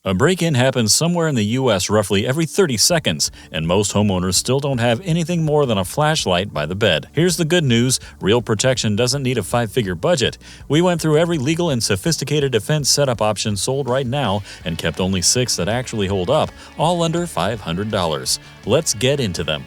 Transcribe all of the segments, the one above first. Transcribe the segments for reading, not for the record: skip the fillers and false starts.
A break-in happens somewhere in the U.S. roughly every 30 seconds, and most homeowners still don't have anything more than a flashlight by the bed. Here's the good news: real protection doesn't need a five-figure budget. We went through every legal and sophisticated defense setup option sold right now and kept only 6 that actually hold up, all under $500. Let's get into them.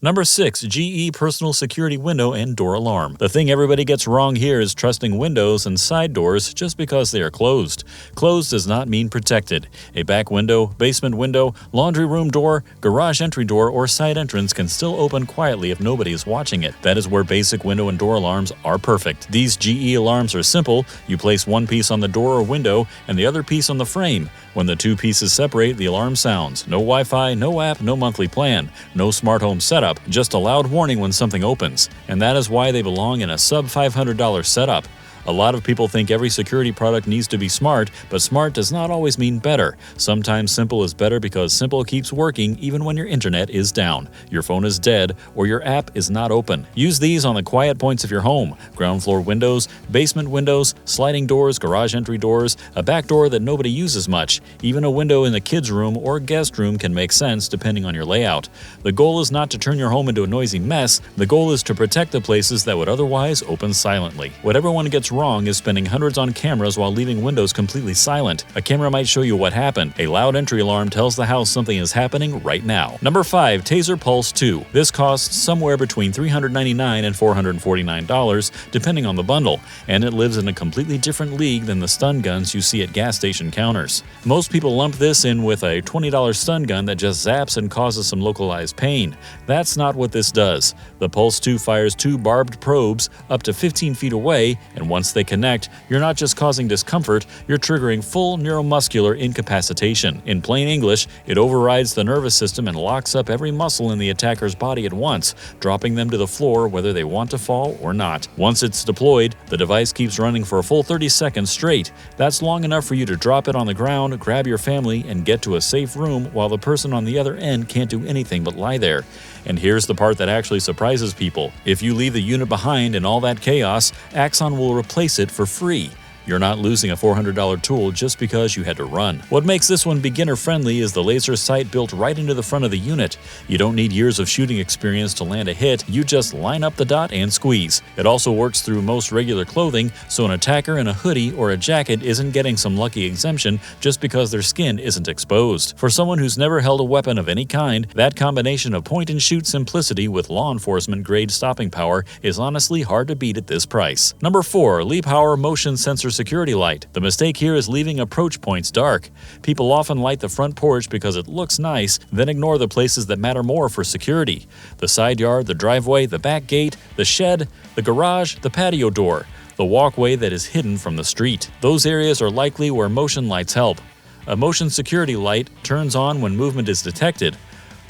Number 6. GE Personal Security Window and Door Alarm. The thing everybody gets wrong here is trusting windows and side doors just because they are closed. Closed does not mean protected. A back window, basement window, laundry room door, garage entry door, or side entrance can still open quietly if nobody is watching it. That is where basic window and door alarms are perfect. These GE alarms are simple. You place one piece on the door or window and the other piece on the frame. When the two pieces separate, the alarm sounds. No Wi-Fi, no app, no monthly plan, no smart home setup, just a loud warning when something opens. And that is why they belong in a sub-$500 setup. A lot of people think every security product needs to be smart, but smart does not always mean better. Sometimes simple is better because simple keeps working even when your internet is down, your phone is dead, or your app is not open. Use these on the quiet points of your home: ground floor windows, basement windows, sliding doors, garage entry doors, a back door that nobody uses much. Even a window in the kids' room or guest room can make sense depending on your layout. The goal is not to turn your home into a noisy mess. The goal is to protect the places that would otherwise open silently. What everyone gets wrong is spending hundreds on cameras while leaving windows completely silent. A camera might show you what happened. A loud entry alarm tells the house something is happening right now. Number 5. Taser Pulse 2. This costs somewhere between $399 and $449, depending on the bundle, and it lives in a completely different league than the stun guns you see at gas station counters. Most people lump this in with a $20 stun gun that just zaps and causes some localized pain. That's not what this does. The Pulse 2 fires 2 barbed probes up to 15 feet away, and once they connect, you're not just causing discomfort, you're triggering full neuromuscular incapacitation. In plain English, it overrides the nervous system and locks up every muscle in the attacker's body at once, dropping them to the floor whether they want to fall or not. Once it's deployed, the device keeps running for a full 30 seconds straight. That's long enough for you to drop it on the ground, grab your family, and get to a safe room while the person on the other end can't do anything but lie there. And here's the part that actually surprises people. If you leave the unit behind in all that chaos, Axon will replace it for free. You're not losing a $400 tool just because you had to run. What makes this one beginner-friendly is the laser sight built right into the front of the unit. You don't need years of shooting experience to land a hit, you just line up the dot and squeeze. It also works through most regular clothing, so an attacker in a hoodie or a jacket isn't getting some lucky exemption just because their skin isn't exposed. For someone who's never held a weapon of any kind, that combination of point-and-shoot simplicity with law enforcement-grade stopping power is honestly hard to beat at this price. Number 4. Lee Power Motion Sensor Security Light. The mistake here is leaving approach points dark. People often light the front porch because it looks nice, then ignore the places that matter more for security: the side yard, the driveway, the back gate, the shed, the garage, the patio door, the walkway that is hidden from the street. Those areas are likely where motion lights help. A motion security light turns on when movement is detected.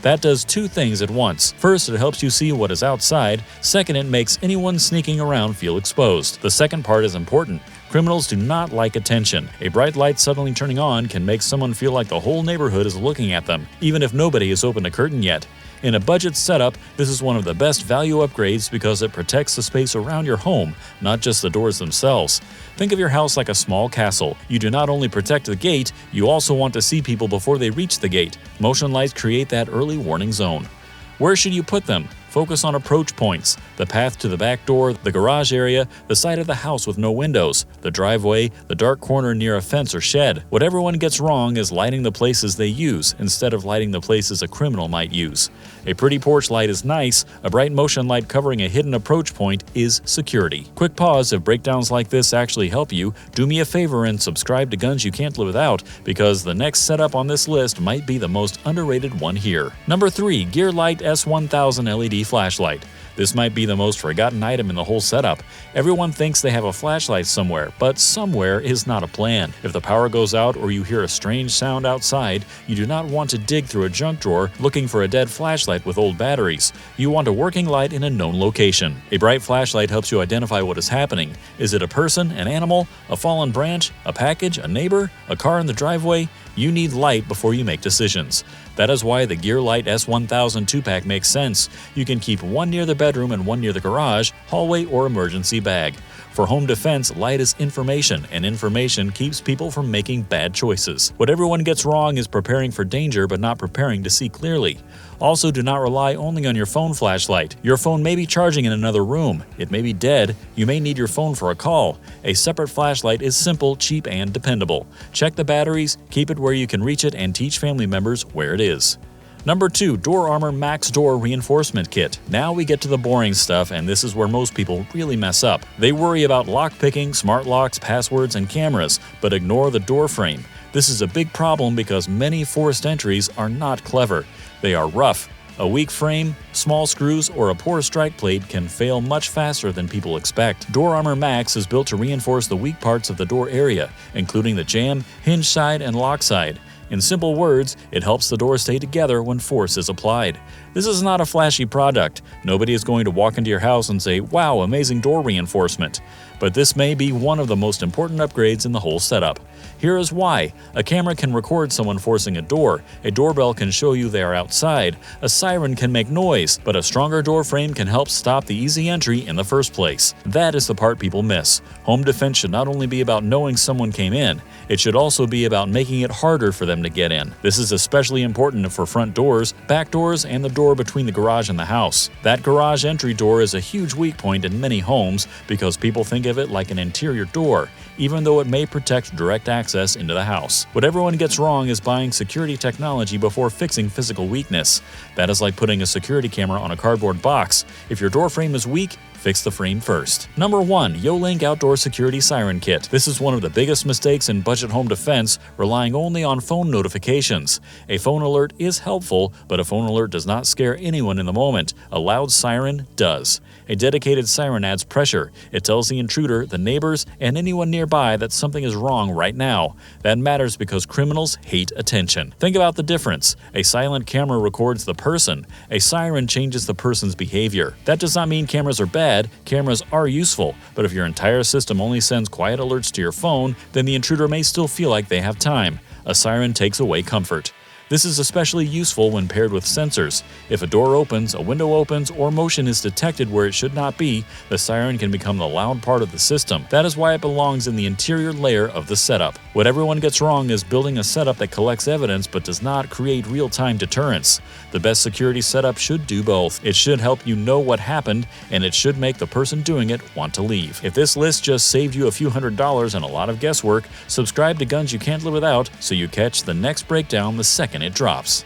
That does 2 things at once. First, it helps you see what is outside. Second, it makes anyone sneaking around feel exposed. The second part is important. Criminals do not like attention. A bright light suddenly turning on can make someone feel like the whole neighborhood is looking at them, even if nobody has opened a curtain yet. In a budget setup, this is one of the best value upgrades because it protects the space around your home, not just the doors themselves. Think of your house like a small castle. You do not only protect the gate, you also want to see people before they reach the gate. Motion lights create that early warning zone. Where should you put them? Focus on approach points: the path to the back door, the garage area, the side of the house with no windows, the driveway, the dark corner near a fence or shed. What everyone gets wrong is lighting the places they use instead of lighting the places a criminal might use. A pretty porch light is nice. A bright motion light covering a hidden approach point is security. Quick pause: if breakdowns like this actually help you, do me a favor and subscribe to Guns You Can't Live Without, because the next setup on this list might be the most underrated one here. Number 3. Gearlight S1000 LED Flashlight. This might be the most forgotten item in the whole setup. Everyone thinks they have a flashlight somewhere, but somewhere is not a plan. If the power goes out or you hear a strange sound outside, you do not want to dig through a junk drawer looking for a dead flashlight with old batteries. You want a working light in a known location. A bright flashlight helps you identify what is happening. Is it a person, an animal, a fallen branch, a package, a neighbor, a car in the driveway? You need light before you make decisions. That is why the Gearlight S1000 2-pack makes sense. You can keep one near the bedroom and one near the garage, hallway, or emergency bag. For home defense, light is information, and information keeps people from making bad choices. What everyone gets wrong is preparing for danger but not preparing to see clearly. Also, do not rely only on your phone flashlight. Your phone may be charging in another room. It may be dead. You may need your phone for a call. A separate flashlight is simple, cheap, and dependable. Check the batteries, keep it where you can reach it, and teach family members where it is. Number 2. Door Armor Max Door Reinforcement Kit. Now we get to the boring stuff, and this is where most people really mess up. They worry about lock picking, smart locks, passwords, and cameras, but ignore the door frame. This is a big problem because many forced entries are not clever. They are rough. A weak frame, small screws, or a poor strike plate can fail much faster than people expect. Door Armor Max is built to reinforce the weak parts of the door area, including the jamb, hinge side, and lock side. In simple words, it helps the door stay together when force is applied. This is not a flashy product. Nobody is going to walk into your house and say, "Wow, amazing door reinforcement." But this may be one of the most important upgrades in the whole setup. Here is why. A camera can record someone forcing a door, a doorbell can show you they are outside, a siren can make noise, but a stronger door frame can help stop the easy entry in the first place. That is the part people miss. Home defense should not only be about knowing someone came in, it should also be about making it harder for them to get in. This is especially important for front doors, back doors, and the door between the garage and the house. That garage entry door is a huge weak point in many homes because people think of it like an interior door, even though it may protect direct access into the house. What everyone gets wrong is buying security technology before fixing physical weakness. That is like putting a security camera on a cardboard box. If your door frame is weak, fix the frame first. Number 1. Yolink Outdoor Security Siren Kit. This is one of the biggest mistakes in budget home defense, relying only on phone notifications. A phone alert is helpful, but a phone alert does not scare anyone in the moment. A loud siren does. A dedicated siren adds pressure. It tells the intruder, the neighbors, and anyone nearby that something is wrong right now. That matters because criminals hate attention. Think about the difference. A silent camera records the person. A siren changes the person's behavior. That does not mean cameras are bad. Cameras are useful, but if your entire system only sends quiet alerts to your phone, then the intruder may still feel like they have time. A siren takes away comfort. This is especially useful when paired with sensors. If a door opens, a window opens, or motion is detected where it should not be, the siren can become the loud part of the system. That is why it belongs in the interior layer of the setup. What everyone gets wrong is building a setup that collects evidence but does not create real-time deterrence. The best security setup should do both. It should help you know what happened, and it should make the person doing it want to leave. If this list just saved you a few $100s and a lot of guesswork, subscribe to Guns You Can't Live Without so you catch the next breakdown the second it drops.